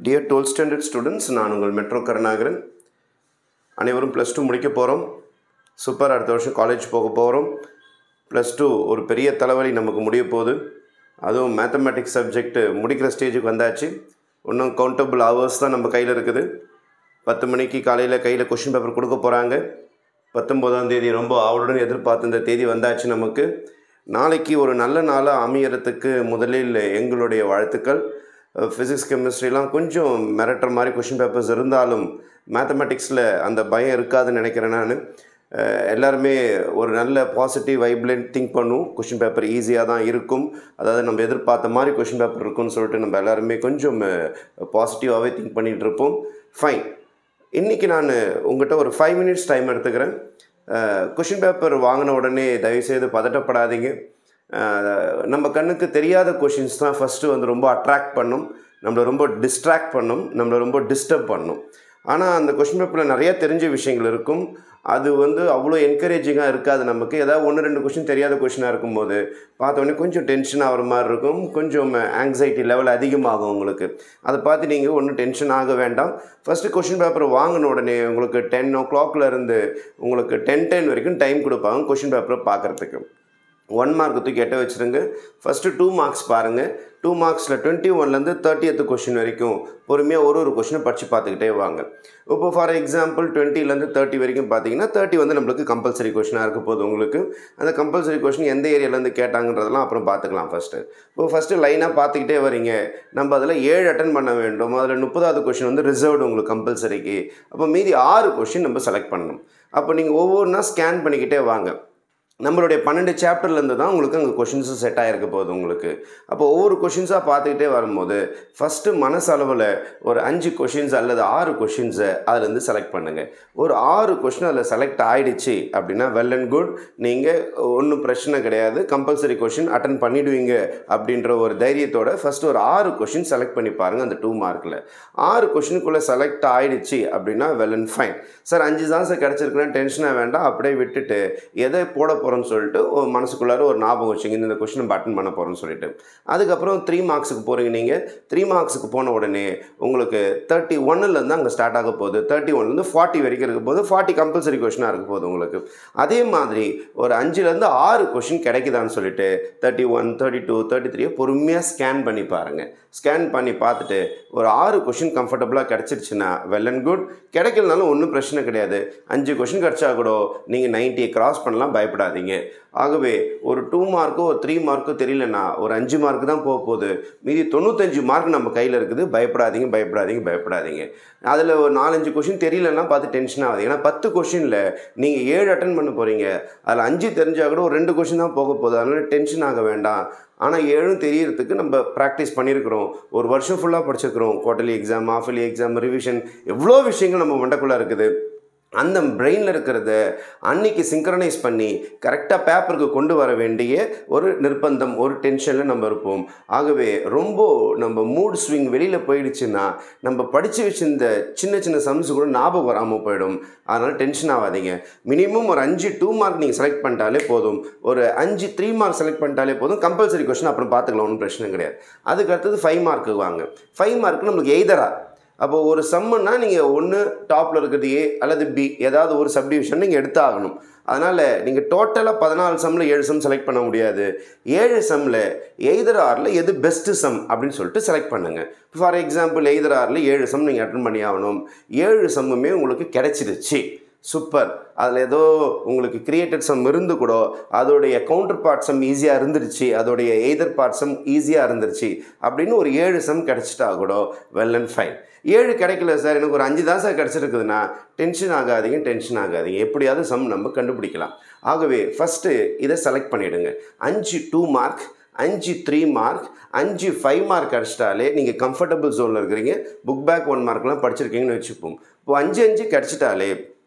Dear 12th standard students, நான் உங்கள் metro Karunakaran. அனைவரும் +2 முடிக்க போகிறோம். சூப்பர், அடுத்த வருஷம் காலேஜ் போக போகிறோம். +2 ஒரு பெரிய தலைவலி நமக்கு முடிய போகுது. அதுவும் மேத்தமேட்டிக்ஸ் சப்ஜெக்ட் முடிக்கிற ஸ்டேஜுக்கு வந்தாச்சு. இன்னும் கவுண்டபிள் ஹவர்ஸ் தான் நம்ம கையில் இருக்குது. 10 மணிக்கு காலையில் கையில் கொஷின் பேப்பர் கொடுக்க போகிறாங்க. 19ஆம் தேதி ரொம்ப ஆவலுடன் எதிர்பார்த்து இந்த தேதி வந்தாச்சு நமக்கு. நாளைக்கு ஒரு நல்ல நாளாக அமையறதுக்கு முதலில் எங்களுடைய வாழ்த்துக்கள். ஃபிசிக்ஸ் கெமிஸ்ட்ரிலாம் கொஞ்சம் மிரட்டுற மாதிரி கொஷின் பேப்பர்ஸ் இருந்தாலும் மேத்தமெட்டிக்ஸில் அந்த பயம் இருக்காதுன்னு நினைக்கிறேன் நான். எல்லாருமே ஒரு நல்ல பாசிட்டிவ் வைப்லண்ட் திங்க் பண்ணுவோம். கொஷின் பேப்பர் ஈஸியாக தான் இருக்கும், அதாவது நம்ம எதிர்பார்த்த மாதிரி கொஷின் பேப்பர் இருக்குன்னு சொல்லிட்டு நம்ம எல்லாருமே கொஞ்சம் பாசிட்டிவாகவே திங்க் பண்ணிகிட்டு இருப்போம். ஃபைன், இன்றைக்கி நான் உங்கள்கிட்ட ஒரு 5 minutes டைம் எடுத்துக்கிறேன். கொஷின் பேப்பர் வாங்கின உடனே தயவுசெய்து பதட்டப்படாதீங்க. நம்ம கண்ணுக்கு தெரியாத கொஷின்ஸ் தான் ஃபஸ்ட்டு ரொம்ப அட்ராக்ட் பண்ணும், நம்மளை ரொம்ப டிஸ்ட்ராக்ட் பண்ணும், நம்மளை ரொம்ப டிஸ்டர்ப் பண்ணும். ஆனால் அந்த கொஷின் பேப்பரில் நிறையா தெரிஞ்ச விஷயங்கள் இருக்கும். அது அவ்வளோ என்கரேஜிங்காக இருக்காது. நமக்கு ஏதாவது 1-2 கொஷின் தெரியாத கொஷினாக இருக்கும்போது பார்த்தோன்னே கொஞ்சம் டென்ஷன் ஆகிற மாதிரி இருக்கும், கொஞ்சம் ஆங்ஸைட்டி லெவல் அதிகமாகும் உங்களுக்கு. அதை பார்த்து நீங்கள் ஒன்றும் டென்ஷன் ஆக வேண்டாம். ஃபஸ்ட்டு கொஷின் பேப்பர் வாங்கின உடனே உங்களுக்கு 10 o'clock இருந்து உங்களுக்கு 10:10 வரைக்கும் டைம் கொடுப்பாங்க கொஷின் பேப்பரை பார்க்குறதுக்கு. 1 mark தூக்கி எட்ட வச்சுருங்க. ஃபஸ்ட்டு 2 marks பாருங்கள். 2 marksல 21லேருந்து 30th கொஷின் வரைக்கும் பொறுமையாக ஒரு கொஷினை படித்து பார்த்துக்கிட்டே வாங்க. இப்போ ஃபார் எக்ஸாம்பிள் 20லேருந்து 30 வரைக்கும் பார்த்தீங்கன்னா 30 நம்மளுக்கு கம்பல்சரி கொஷினாக இருக்க போகுது. உங்களுக்கு அந்த கம்பல்சரி கொஷின் எந்த ஏரியாவிலேருந்து கேட்டாங்கன்றதெல்லாம் அப்புறம் பார்த்துக்கலாம். ஃபஸ்ட்டு லைனாக பார்த்துக்கிட்டே வரீங்க. நம்ம அதில் 7 அட்டன் பண்ண வேண்டும். அதில் 30வது கொஷின் ரிசர்வ்டு உங்களுக்கு கம்பல்சரிக்கு. அப்போ மீதி 6 கொஷின் நம்ம செலக்ட் பண்ணணும். அப்போ நீங்கள் ஒவ்வொன்றா ஸ்கேன் பண்ணிக்கிட்டே வாங்க. நம்மளுடைய 12 சாப்டர்லேருந்து தான் உங்களுக்கு அங்கே கொஷின்ஸும் செட் ஆகிருக்க போகுது உங்களுக்கு. அப்போ ஒவ்வொரு கொஷின்ஸாக பார்த்துக்கிட்டே வரும்போது ஃபஸ்ட்டு மனசளவில் ஒரு 5 கொஷின்ஸ் அல்லது 6 கொஷின்ஸை அதுலேருந்து செலக்ட் பண்ணுங்கள். ஒரு 6 கொஷின் அதில் செலக்ட் ஆகிடுச்சு அப்படின்னா வெல் அண்ட் குட், நீங்கள் ஒன்றும் பிரச்சனை கிடையாது, கம்பல்சரி கொஷின் அட்டன் பண்ணிவிடுவீங்க அப்படின்ற ஒரு தைரியத்தோடு ஃபஸ்ட்டு ஒரு 6 கொஷின் செலக்ட் பண்ணி பாருங்கள். அந்த 2 markல 6 கொஷினுக்குள்ளே செலக்ட் ஆகிடுச்சு அப்படின்னா வெல் அண்ட் ஃபைன். சார் 5 தான் சார் கிடச்சிருக்குன்னா டென்ஷனாக வேண்டாம், அப்படியே விட்டுட்டு எதை போட போகிறோன்னு சொல்லிட்டு மனசுக்குள்ளார ஒரு ஞாபகம் வச்சுங்க, இந்த கொஷின் நம்ம அட்டன் பண்ண போகிறோன்னு சொல்லிட்டு. அதுக்கப்புறம் 3 marksக்கு போகிறீங்க. நீங்கள் 3 marksக்கு போன உடனே உங்களுக்கு 31லேருந்து அங்கே ஸ்டார்ட் ஆக போகுது. 31லேருந்து 40 வரைக்கும் இருக்க போது. 40 கம்பல்சரி கொஷினாக இருக்க போகுது உங்களுக்கு. அதே மாதிரி ஒரு 5லேருந்து 6 கொஷின் கிடைக்குதான்னு சொல்லிட்டு 31, 32, 33 பொறுமையாக ஸ்கேன் பண்ணி பாருங்கள். ஸ்கேன் பண்ணி பார்த்துட்டு ஒரு 6 கொஷின் கம்ஃபர்டபுளாக கிடச்சிருச்சுன்னா வெல் அண்ட் குட். கிடைக்கலனாலும் ஒன்றும் பிரச்சனை கிடையாது. 5 கொஷின் கிடச்சா கூட நீங்கள் 90 கிராஸ் பண்ணலாம், பயப்படாதீங்க. ஆகவே ஒரு 2 mark ஒரு 3 mark தெரியலன்னா ஒரு 5 mark தான் போக போகுது. மீதி 95 mark நம்ம கையில் இருக்குது. பயப்படாதீங்க பயப்படாதீங்க பயப்படாதீங்க. அதில் ஒரு 4-5 கொஷின் தெரியலன்னா பார்த்து டென்ஷன் ஆகுது. ஏன்னா 10 கொஷினில் நீங்கள் 7 அட்டன் பண்ண போகிறீங்க. அதில் 5 தெரிஞ்சால் கூட ஒரு 2 கொஷின் தான் போக போகுது. அதனால் டென்ஷன் ஆக வேண்டாம். ஆனால் 7 தெரியறதுக்கு நம்ம ப்ராக்டிஸ் பண்ணியிருக்கிறோம். ஒரு வருஷம் ஃபுல்லாக படிச்சிருக்கிறோம். குவார்ட்டர்லி எக்ஸாம், ஹாஃப்லி எக்ஸாம், ரிவிஷன், எவ்வளோ விஷயங்கள் நம்ம மண்டக்குள்ளே இருக்குது. அந்த பிரெயினில் இருக்கிறத அன்னைக்கு சிங்க்ரனைஸ் பண்ணி கரெக்டாக பேப்பருக்கு கொண்டு வர வேண்டிய ஒரு நிர்பந்தம், ஒரு டென்ஷனில் நம்ம இருப்போம். ஆகவே ரொம்ப நம்ம மூட் ஸ்விங் வெளியில் போயிடுச்சுன்னா நம்ம படித்து வச்சிருந்த சின்ன சின்ன சம்ஸ் கூட ஞாபகம் வராமல் போயிடும். அதனால் டென்ஷன் ஆகாதீங்க. மினிமம் ஒரு 5 2 mark நீங்கள் செலக்ட் பண்ணிட்டாலே போதும். ஒரு 5 3 mark செலக்ட் பண்ணிட்டாலே போதும். கம்பல்சரி கொஸ்டின் அப்புறம் பார்த்துக்கலாம், ஒன்றும் பிரச்சனை கிடையாது. அதுக்கு அடுத்தது 5 mark வாங்க. 5 mark நம்மளுக்கு எய்தரா. அப்போது ஒரு சம்முன்னா நீங்கள் ஒன்று டாப்பில் இருக்கிறது ஏ அல்லது பி, ஏதாவது ஒரு சப்டிவிஷன் நீங்கள் எடுத்தாகணும். அதனால் நீங்கள் டோட்டலாக 14 சம்மில் 7 சம் செலக்ட் பண்ண முடியாது. 7 சம்மில் எய்தர் ஆரில் எது பெஸ்ட்டு சம் அப்படின்னு சொல்லிட்டு செலக்ட் பண்ணுங்கள். ஃபார் எக்ஸாம்பிள் எய்தர் ஆரில் 7 சம் நீங்கள் அட்டன் பண்ணி ஆகணும். 7 சம்முமே உங்களுக்கு கிடைச்சிருச்சு, சூப்பர். அதில் ஏதோ உங்களுக்கு கிரியேட்டட் சம் இருந்து கூட அதோடைய கவுண்டர் பார்ட் சம் ஈஸியாக இருந்துருச்சு, அதோடைய எய்தர் பார்ட் சம் ஈஸியாக இருந்துருச்சு அப்படின்னு ஒரு 7 சம் கிடச்சிட்டா கூட வெல் அண்ட் ஃபைன். 7 கிடைக்கல சார், எனக்கு ஒரு 5 தான் சார் கிடச்சிருக்குதுன்னா டென்ஷன் ஆகாதீங்க. எப்படியாவது சம் நம்ம கண்டுபிடிக்கலாம். ஆகவே ஃபஸ்ட்டு இதை செலக்ட் பண்ணிவிடுங்க. 5 2 mark, 5 3 mark, 5 5 mark கிடச்சிட்டாலே நீங்கள் கம்ஃபர்டபுள் ஜோனில் இருக்கிறீங்க. புக் பேக் 1 markலாம் படிச்சிருக்கீங்கன்னு வச்சுப்போம். இப்போ 5 கிடச்சிட்டாலே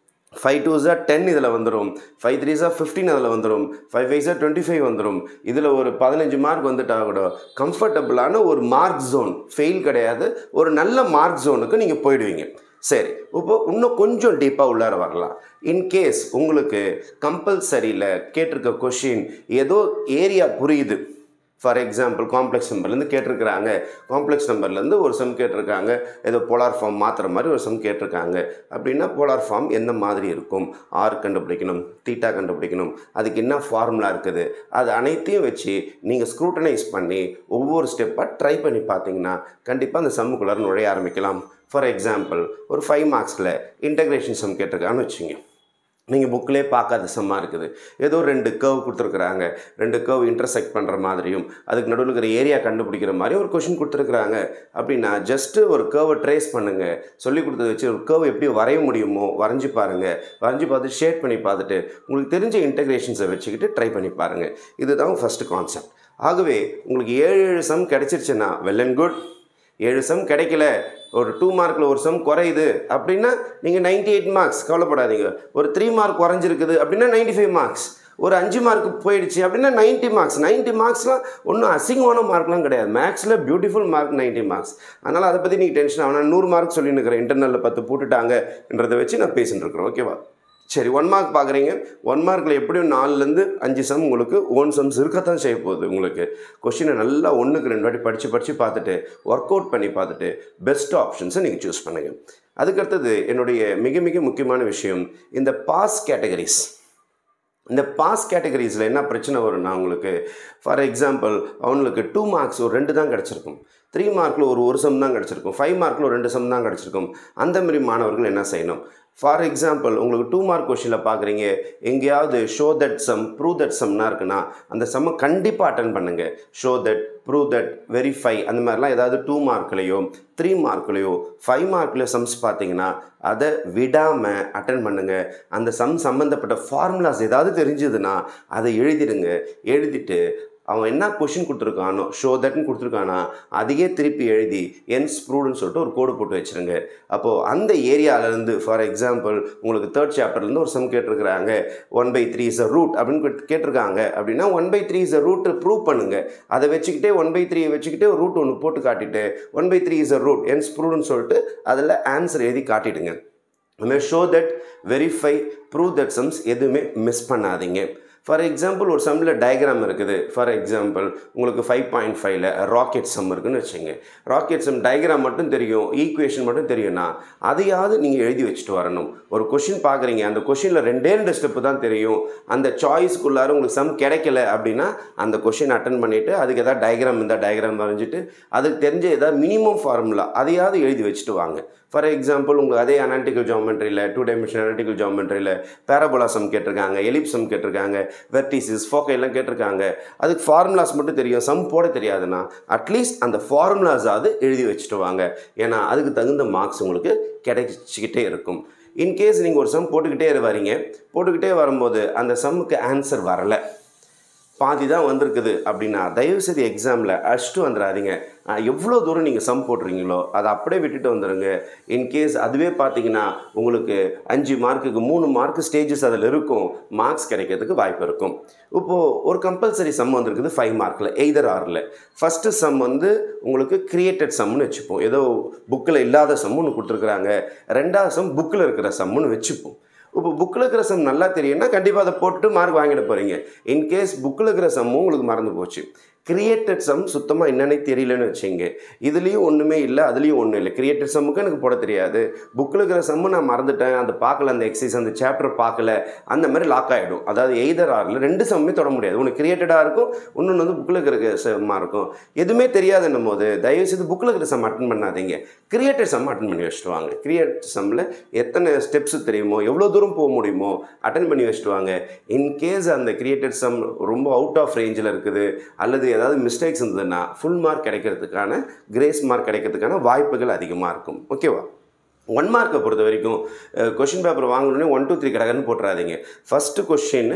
5 2s are 10 இதில் வந்துடும், 5 3s are 15 அதில் வந்துடும், 5 5s are 25 வந்துடும். இதில் ஒரு 15 mark வந்துட்டா கூட கம்ஃபர்டபுளான ஒரு மார்க் ஜோன், ஃபெயில் கிடையாது, ஒரு நல்ல மார்க் ஜோனுக்கு நீங்கள் போயிடுவீங்க. சரி, இப்போ இன்னும் கொஞ்சம் டீப்பாக உள்ளார வரலாம். இன்கேஸ் உங்களுக்கு கம்பல்சரியில் கேட்டிருக்க கொஷின் ஏதோ ஏரியா புரியுது, ஃபார் எக்ஸாம்பிள் காம்ப்ளெக்ஸ் நம்பர்லேருந்து கேட்டிருக்கிறாங்க, காம்ப்ளெக்ஸ் நம்பர்லேருந்து ஒரு சம் கேட்டிருக்காங்க, ஏதோ போலார் ஃபார்ம் மாற்றுற மாதிரி ஒரு சம் கேட்டிருக்காங்க அப்படின்னா போலார் ஃபார்ம் எந்த மாதிரி இருக்கும், ஆர் கண்டுபிடிக்கணும், தீட்டா கண்டுபிடிக்கணும், அதுக்கு என்ன ஃபார்முலா இருக்குது, அது அனைத்தையும் வச்சு நீங்கள் ஸ்க்ரூட்டனைஸ் பண்ணி ஒவ்வொரு ஸ்டெப்பாக ட்ரை பண்ணி பார்த்தீங்கன்னா கண்டிப்பாக அந்த சம்முக்குள்ளார நுழைய ஆரம்பிக்கலாம். ஃபார் எக்ஸாம்பிள் ஒரு 5 மார்க்ஸில் இன்டகிரேஷன் சம் கேட்டிருக்கான்னு வச்சுங்க. நீங்கள் புக்கிலே பார்க்காத சம்மாக இருக்குது. ஏதோ 2 கர்வ் கொடுத்துருக்குறாங்க, 2 கர்வ் இன்டர்செக்ட் பண்ணுற மாதிரியும் அதுக்கு நடுவில் இருக்கிற ஏரியா கண்டுபிடிக்கிற மாதிரி ஒரு கொஷின் கொடுத்துருக்குறாங்க அப்படின்னா ஜஸ்ட்டு ஒரு கர்வை ட்ரேஸ் பண்ணுங்கள். சொல்லி கொடுத்ததை வச்சு ஒரு கர்வ் எப்படி வரைய முடியுமோ வரைஞ்சி பாருங்கள். வரைஞ்சி பார்த்து ஷேட் பண்ணி பார்த்துட்டு உங்களுக்கு தெரிஞ்ச இன்டகிரேஷன்ஸை வச்சுக்கிட்டு ட்ரை பண்ணி பாருங்கள். இதுதான் ஃபஸ்ட்டு கான்செப்ட். ஆகவே உங்களுக்கு 7 சம் கிடச்சிருச்சுன்னா வெல் அண்ட் குட். 7 சம் கிடைக்கல, ஒரு 2 மார்க்கில் ஒரு சம் குறையுது அப்படின்னா நீங்கள் 98 மார்க்ஸ், கவலைப்படாதீங்க. ஒரு 3 மார்க் குறைஞ்சிருக்குது அப்படின்னா 95 மார்க்ஸ். ஒரு 5 மார்க்கு போயிடுச்சு அப்படின்னா 90 மார்க்ஸ். 90 மார்க்ஸ்லாம் ஒன்றும் அசிங்கமான மார்க்லாம் கிடையாது. மேக்ஸில் பியூட்டிஃபுல் மார்க் 90 மார்க்ஸ். அதனால் அதை பற்றி நீங்கள் டென்ஷன் ஆகணும். 100 மார்க் சொல்லின்னு இருக்கிறேன், இன்டர்னலில் 10 போட்டுட்டாங்கன்றதை வச்சு நான் பேசின்னு இருக்கிறேன். ஓகேவா? சரி, 1 மார்க் பார்க்குறீங்க. 1 மார்க்கில் எப்படியும் 4லேருந்து 5 சம் உங்களுக்கு ஓன் சம்ஸ் இருக்கத்தான் செய்ய போகுது. உங்களுக்கு கொஷினை நல்லா 1க்கு 2 வாட்டி படித்து பார்த்துட்டு ஒர்க் அவுட் பண்ணி பார்த்துட்டு பெஸ்ட் ஆப்ஷன்ஸை நீங்கள் சூஸ் பண்ணுங்கள். அதுக்கடுத்தது என்னுடைய மிக மிக முக்கியமான விஷயம் இந்த பாஸ் கேட்டகரிஸ். இந்த பாஸ் கேட்டகரிஸில் என்ன பிரச்சனை வரும்னா உங்களுக்கு ஃபார் எக்ஸாம்பிள் அவங்களுக்கு 2 மார்க்ஸ் ஒரு 2 தான் கிடச்சிருக்கும், 3 மார்க்கில் ஒரு சம் தான் கிடச்சிருக்கும், 5 மார்க்கில் ஒரு 2 சம் தான் கிடச்சிருக்கும். அந்த மாதிரி மாணவர்கள் என்ன செய்யணும்? ஃபார் எக்ஸாம்பிள் உங்களுக்கு 2 மார்க் கொஷினில் பார்க்குறீங்க, எங்கேயாவது show that sum prove that சம்னா இருக்குன்னா அந்த சம்மை கண்டிப்பாக அட்டன் பண்ணுங்கள். Show that, prove that, verify அந்த மாதிரிலாம் ஏதாவது 2 மார்க்லேயோ 3 மார்க்லேயோ 5 மார்க்லேயோ சம்ஸ் பார்த்தீங்கன்னா அதை விடாமல் அட்டன் பண்ணுங்கள். அந்த சம் சம்மந்தப்பட்ட ஃபார்முலாஸ் ஏதாவது தெரிஞ்சதுன்னா அதை எழுதிடுங்க. எழுதிட்டு அவன் என்ன கொஷின் கொடுத்துருக்கானோ ஷோ தட்னு கொடுத்துருக்கானா அதையே திருப்பி எழுதி என்ஸ் ப்ரூவ்டுன்னு சொல்லிட்டு ஒரு கோடு போட்டு வச்சுருங்க. அப்போது அந்த ஏரியாவிலேருந்து ஃபார் எக்ஸாம்பிள் உங்களுக்கு 3rd சாப்டர்லேருந்து ஒரு சம் கேட்டிருக்கிறாங்க, 1/3 இஸ் அ ரூட் அப்படின்னு கேட்டிருக்காங்க அப்படின்னா 1/3 இஸ் அ ரூட்டு ப்ரூவ் பண்ணுங்கள். அதை வச்சுக்கிட்டே 1/3 வச்சுக்கிட்டே ஒரு ரூட் ஒன்று போட்டு காட்டிட்டு 1/3 இஸ் அ ரூட் என்ஸ் ப்ரூவ்டுன்னு சொல்லிட்டு அதில் ஆன்சர் எழுதி காட்டிடுங்க. அதுமாதிரி show that, verify, prove that sums எதுவுமே மிஸ் பண்ணாதீங்க. ஃபார் எக்ஸாம்பிள் ஒரு சம்மில் டயக்ராம் இருக்குது. ஃபார் எக்ஸாம்பிள் உங்களுக்கு 5.5ல் ராக்கெட் சம் இருக்குதுன்னு வச்சுங்க. ராக்கெட் சம் டயக்ராம் மட்டும் தெரியும், ஈக்குவேஷன் மட்டும் தெரியும்னா அதையாவது நீங்கள் எழுதி வச்சுட்டு வரணும். ஒரு கொஷின் பார்க்குறீங்க, அந்த கொஷினில் 2 ஸ்டெப்பு தான் தெரியும், அந்த சாய்ஸ்க்குள்ளார உங்களுக்கு சம் கிடைக்கல அப்படின்னா அந்த கொஷின் அட்டன் பண்ணிவிட்டு அதுக்கு எதாவது டயக்ராம் இருந்தால் டயக்ராம் வரைஞ்சிட்டு அதுக்கு தெரிஞ்ச ஏதாவது மினிமம் ஃபார்முலா அதையாவது எழுதி வச்சுட்டு வாங்க. ஃபார் எக்ஸாம்பிள் உங்களுக்கு அதே அனாலிட்டிக்கல் ஜியோமெட்ரியில் 2 டைமென்ஷன் அனாலிட்டிக்கல் ஜியோமெட்ரியில் பேரபோலா சம் கேட்டிருக்காங்க, எலிப்ஸ் சம் கேட்டிருக்காங்க, வெர்டிசிஸ், ஃபோக்கை எல்லாம் கேட்டிருக்காங்க. அதுக்கு ஃபார்முலாஸ் மட்டும் தெரியும், சம் போட தெரியாதுன்னா அட்லீஸ்ட் அந்த ஃபார்முலாஸாவது எழுதி வச்சுட்டு வாங்க. ஏன்னா அதுக்கு தகுந்த மார்க்ஸ் உங்களுக்கு கிடைச்சிக்கிட்டே இருக்கும். இன்கேஸ் நீங்கள் ஒரு சம் போட்டுக்கிட்டே வரும்போது அந்த சம்முக்கு ஆன்சர் வரலை, பாதி தான் வந்திருக்குது அப்படின்னா தயவுசெய்து எக்ஸாமில் அடிச்சுட்டு வந்துடாதீங்க. எவ்வளோ தூரம் நீங்கள் சம் போடுறீங்களோ அதை அப்படியே விட்டுட்டு வந்துடுங்க. இன்கேஸ் அதுவே பார்த்தீங்கன்னா உங்களுக்கு 5 மார்க்குக்கு 3 மார்க் ஸ்டேஜஸ் அதில் இருக்கும், மார்க்ஸ் கிடைக்கிறதுக்கு வாய்ப்பு இருக்கும். இப்போது ஒரு கம்பல்சரி சம் வந்திருக்குது 5 மார்க்கில், எய்தர் ஆரில். ஃபஸ்ட்டு சம் வந்து உங்களுக்கு கிரியேட்டட் சம்னு வச்சுப்போம், ஏதோ புக்கில் இல்லாத சம்முன்னு கொடுத்துருக்குறாங்க. 2வது சம் புக்கில் இருக்கிற சம்முன்னு வச்சுப்போம். இப்போ புக்கில் இருக்கிற சம் நல்லா தெரியும்னா கண்டிப்பாக அதை போட்டு மார்க் வாங்கிட போகிறீங்க. இன்கேஸ் புக்கில் இருக்கிற சம்மும் உங்களுக்கு மறந்து போச்சு, கிரியேட்டட் சம் சுத்தமாக என்னன்னே தெரியலன்னு வச்சுங்க, இதுலேயும் ஒன்றுமே இல்லை அதுலேயும் ஒன்றும் இல்லை. கிரியேட்டட் சம்முக்கு எனக்கு போட தெரியாது, புக்கில் இருக்கிற சம்மு நான் மறந்துட்டேன், அந்த பார்க்கல, அந்த எக்ஸசைஸ் அந்த சாப்டர் பார்க்கல, அந்த மாதிரி லாக் ஆகிடும். அதாவது எய்தர் ஆரில் 2 சம்மே தொட முடியாது. ஒன்று கிரியேட்டடாக இருக்கும், இன்னொன்று வந்து புக்கில் இருக்கிற சம்மாக இருக்கும். எதுவுமே தெரியாதுன்னும் போது தயவுசெய்து புக்கில் இருக்கிற சம் அட்டன் பண்ணாதீங்க, கிரியேட்டட் சம் அட்டன் பண்ணி வச்சுட்டு வாங்க. கிரியேட்டட் சம்மில் எத்தனை ஸ்டெப்ஸ் தெரியுமோ எவ்வளோ தூரம் போக முடியுமோ அட்டன் பண்ணி வச்சுட்டு வாங்க. இன்கேஸ் அந்த கிரியேட்டட் சம் ரொம்ப அவுட் ஆஃப் ரேஞ்சில் இருக்குது அல்லது ஏதாவது மிஸ்டேக்ஸ் இருந்ததுன்னா ஃபுல் மார்க் கிடைக்கிறதுக்கான, கிரேஸ் மார்க் கிடைக்கிறதுக்கான வாய்ப்புகள் அதிகமாக இருக்கும். ஓகேவா? 1 மார்க்கை பொறுத்த வரைக்கும் கொஷின் பேப்பர் வாங்கணுன்னே 1 2 3 கடகன்னு போட்டுறாதீங்க. ஃபஸ்ட்டு கொஷின்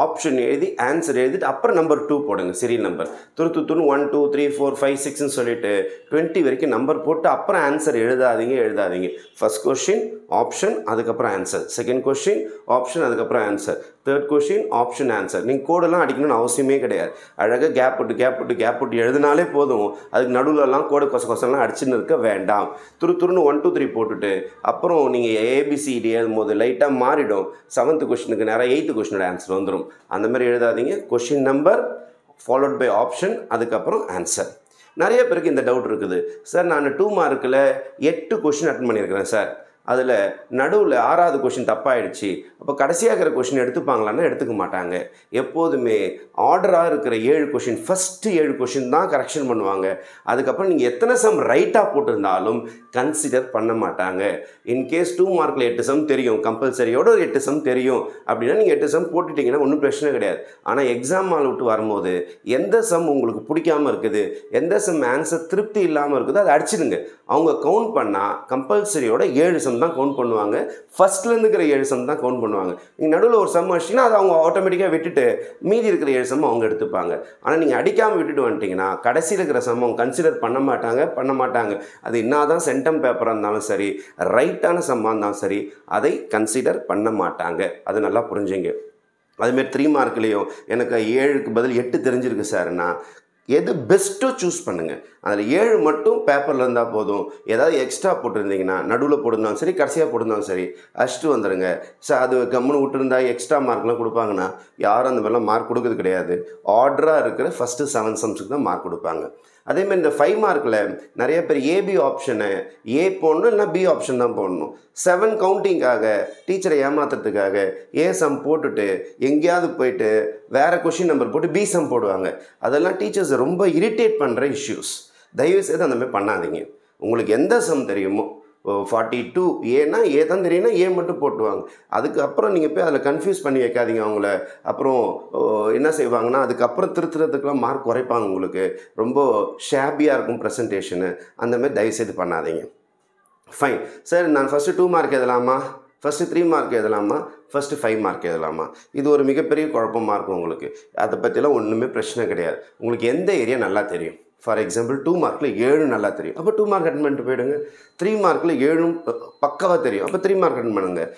ஆப்ஷன் எழுதி ஆன்சர் எழுதிட்டு அப்புறம் நம்பர் 2 போடுங்க, சீரியல் நம்பர். துருத்துன்னு 1 2 3 4 5 6ன்னு சொல்லிட்டு 20 வரைக்கும் நம்பர் போட்டு அப்புறம் ஆன்சர் எழுதாதீங்க. ஃபஸ்ட் கொஷின் ஆப்ஷன், அதுக்கப்புறம் ஆன்சர். செகண்ட் கொஷின் ஆப்ஷன், அதுக்கப்புறம் answer. Third question option, answer. நீங்கள் கோடெல்லாம் அடிக்கணும்னு அவசியமே கிடையாது. அழகாக கேப் விட்டு எழுதினாலே போதும். அதுக்கு நடுவில்லாம் கோடு கொசலாம் அடிச்சுன்னு இருக்க வேண்டாம். துருன்னு 1 2 3 போட்டுட்டு அப்புறம் நீங்கள் ஏபிசிடி எழுதும் போது லைட்டாக மாறிடும். 7th கொஷினுக்கு நேரம் 8th கொஷினோட ஆன்சர் வந்துடும். அந்த மாதிரி எழுதாதீங்க. Question number, followed by option, அதுக்கப்புறம் ஆன்சர். நிறைய பேருக்கு இந்த டவுட் இருக்குது. சார் நான் 2 மார்க்கில் 8 கொஷின் அட்டன் பண்ணியிருக்கிறேன் சார், அதில் நடுவில் 6வது கொஷின் தப்பாயிடுச்சு, அப்போ கடைசியாக இருக்கிற கொஷின் எடுத்துப்பாங்களான்னா எடுத்துக்க மாட்டாங்க. எப்போதுமே ஆர்டராக இருக்கிற 7 கொஷின், ஃபஸ்ட்டு 7 கொஷின் தான் கரெக்ஷன் பண்ணுவாங்க. அதுக்கப்புறம் நீங்கள் எத்தனை சம் ரைட்டாக போட்டிருந்தாலும் கன்சிடர் பண்ண மாட்டாங்க. இன்கேஸ் 2 மார்க்கில் 8 சம் தெரியும், கம்பல்சரியோட ஒரு 8 சம் தெரியும் அப்படின்னா நீங்கள் 8 சம் போட்டுட்டிங்கன்னா ஒன்றும் பிரச்சனை கிடையாது. ஆனால் எக்ஸாம் ஹால் விட்டு வரும்போது எந்த சம் உங்களுக்கு பிடிக்காமல் இருக்குது, எந்த சம் ஆன்சர் திருப்தி இல்லாமல் இருக்குதோ அதை அடிச்சிடுங்க. அவங்க கவுண்ட் பண்ணால் கம்பல்சரியோட 7 சம் தான் கவுண்ட் பண்ணுவாங்க. ஃபஸ்ட்லேருந்து இருக்கிற 7 சம் தான் கவுண்ட் பண்ணுவாங்க. நீங்கள் நடுவில் ஒரு சம் அடிச்சிங்கன்னா அதை அவங்க ஆட்டோமேட்டிக்காக விட்டுட்டு மீதி இருக்கிற 7 சம் அவங்க எடுத்துப்பாங்க. ஆனால் நீங்கள் அடிக்காமல் விட்டுட்டு வந்துட்டிங்கன்னா கடைசியில் இருக்கிற சம் அவங்க கன்சிடர் பண்ண மாட்டாங்க. அது என்ன தான் சென்டம் பேப்பராக இருந்தாலும் சரி, ரைட்டான சம்மாக இருந்தாலும் சரி, அதை கன்சிடர் பண்ண மாட்டாங்க. அது நல்லா புரிஞ்சுங்க. அதுமாரி 3 மார்க்லேயும் எனக்கு 7க்கு பதில் 8 தெரிஞ்சிருக்கு சார்னா எது பெஸ்ட்டோ சூஸ் பண்ணுங்கள். அதில் 7 மட்டும் பேப்பரில் இருந்தால் போதும். ஏதாவது எக்ஸ்ட்ரா போட்டிருந்தீங்கன்னா நடுவில் போட்டிருந்தாலும் சரி, கடைசியாக போட்டிருந்தாலும் சரி, அடிச்சுட்டு வந்துடுங்க. சார் அது கம்முன்னு விட்டுருந்தா எக்ஸ்ட்ரா மார்க்லாம் கொடுப்பாங்கன்னா யாரும் அந்த மாதிரிலாம் மார்க் கொடுக்குறது கிடையாது. ஆர்டராக இருக்கிற ஃபஸ்ட்டு 7 சம்ஸுக்கு தான் மார்க் கொடுப்பாங்க. அதேமாதிரி இந்த 5 மார்க்கில் நிறைய பேர் ஏபி ஆப்ஷனை ஏ போடணும், இல்லைனா பி ஆப்ஷன் தான் போடணும். 7 கவுண்டிங்காக டீச்சரை ஏமாத்துறதுக்காக ஏ சம் போட்டுட்டு எங்கேயாவது போயிட்டு வேறு கொஷின் நம்பர் போட்டு பி சம் போடுவாங்க. அதெல்லாம் டீச்சர்ஸ் ரொம்ப இரிட்டேட் பண்ணுற இஷ்யூஸ். தயவுசெய்து அந்த மாதிரி பண்ணாதீங்க. உங்களுக்கு எந்த சம் தெரியுமோ 42 ஏன்னா ஏ தான் தெரியும்னா ஏ மட்டும் போட்டுவாங்க. அதுக்கப்புறம் நீங்கள் போய் அதில் கன்ஃபியூஸ் பண்ணி வைக்காதீங்க அவங்கள. அப்புறம் என்ன செய்வாங்கன்னா அதுக்கப்புறம் திருத்துறதுக்கெலாம் மார்க் குறைப்பாங்க. உங்களுக்கு ரொம்ப ஷேபியாக இருக்கும் ப்ரெசன்டேஷனு. அந்தமாதிரி தயவுசெய்து பண்ணாதீங்க. ஃபைன் சார், நான் ஃபஸ்ட்டு 2 மார்க் எழுதலாமா, ஃபஸ்ட்டு 3 மார்க் எழுதலாமா, ஃபஸ்ட்டு 5 மார்க் எழுதலாமா? இது ஒரு மிகப்பெரிய குழப்பமாக இருக்கும் உங்களுக்கு. அதை பற்றிலாம் ஒன்றுமே பிரச்சனை கிடையாது. உங்களுக்கு எந்த ஏரியா நல்லா தெரியும். ஃபார் எக்ஸாம்பிள் 2 மார்க்கில் 7 நல்லா தெரியும், அப்போ 2 மார்க் அட்டன் பண்ணிட்டு போயிடுங்க. 3 மார்க்கில் 7 பக்காவாக தெரியும், அப்போ 3 மார்க் அட்டன் பண்ணுங்கள்.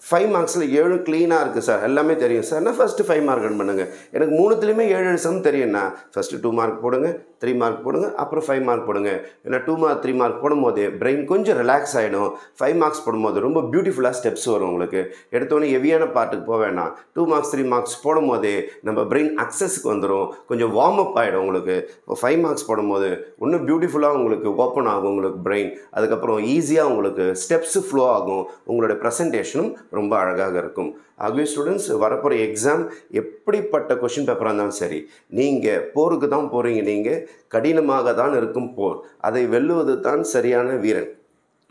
5 மார்க்ஸில் 7 க்ளீனாக இருக்குது சார், எல்லாமே தெரியும் சார்னா ஃபஸ்ட்டு 5 மார்க் அட்டன் பண்ணுங்கள். எனக்கு 3த்துலேயுமே 7 சம் தெரியும்னா ஃபஸ்ட்டு 2 மார்க் போடுங்க, 3 மார்க் போடுங்க, அப்புறம் 5 மார்க் போடுங்க. ஏன்னா 2 மார்க் 3 மார்க் போடும்போது பிரெயின் கொஞ்சம் ரிலாக்ஸ் ஆகிடும். 5 மார்க்ஸ் போடும்போது ரொம்ப பியூட்டிஃபுல்லாக ஸ்டெப்ஸ் வரும் உங்களுக்கு. எடுத்தோடனே ஹெவியான பார்ட்டுக்கு போக வேணாம். 2 மார்க்ஸ் 3 மார்க்ஸ் போடும்போது நம்ம பிரெயின் அக்சஸுக்கு வந்துடும், கொஞ்சம் வார்ம் அப் ஆகிடும் உங்களுக்கு. இப்போ 5 மார்க்ஸ் போடும்போது இன்னும் பியூட்டிஃபுல்லாக உங்களுக்கு ஓப்பன் ஆகும் உங்களுக்கு பிரெயின். அதுக்கப்புறம் ஈஸியாக உங்களுக்கு ஸ்டெப்ஸு ஃப்ளோ ஆகும். உங்களுடைய ப்ரெசன்டேஷனும் ரொம்ப அழகாக இருக்கும். ஆகவே ஸ்டூடெண்ட்ஸ், வரப்போகிற எக்ஸாம் எப்படிப்பட்ட கொஷின் பேப்பராக இருந்தாலும் சரி, நீங்கள் போருக்கு தான் போகிறீங்க. நீங்கள் கடினமாக தான் இருக்கும் போர், அதை வெல்லுவது தான் சரியான வீரன்.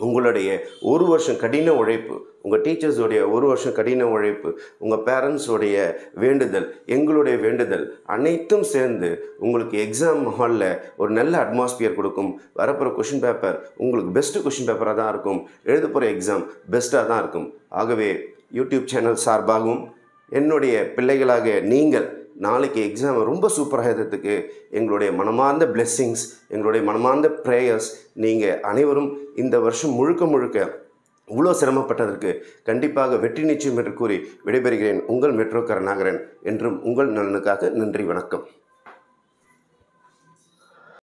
உங்களுடைய 1 வருஷம் கடின உழைப்பு, உங்கள் டீச்சர்ஸோடைய 1 வருஷம் கடின உழைப்பு, உங்கள் பேரண்ட்ஸோடைய வேண்டுதல், எங்களுடைய வேண்டுதல் அனைத்தும் சேர்ந்து உங்களுக்கு எக்ஸாம் ஹாலில் ஒரு நல்ல அட்மாஸ்பியர் கொடுக்கும். வரப்போகிற கொஷின் பேப்பர் உங்களுக்கு பெஸ்ட்டு கொஷின் பேப்பராக தான் இருக்கும். எழுத போகிற எக்ஸாம் பெஸ்ட்டாக தான் இருக்கும். ஆகவே யூடியூப் சேனல் சார்பாகவும் என்னுடைய பிள்ளைகளாக நீங்கள் நாளைக்கு எக்ஸாமை ரொம்ப சூப்பராக எழுதுறதுக்கு எங்களுடைய மனமார்ந்த பிளெஸ்ஸிங்ஸ், எங்களுடைய மனமார்ந்த ப்ரேயர்ஸ். நீங்கள் அனைவரும் இந்த வருஷம் முழுக்க இவ்வளோ சிரமப்பட்டதற்கு கண்டிப்பாக வெற்றி நிச்சயம் என்று கூறி விடைபெறுகிறேன். உங்கள் மெட்ரோ கருணாகரன். என்றும் உங்கள் நலனுக்காக. நன்றி, வணக்கம்.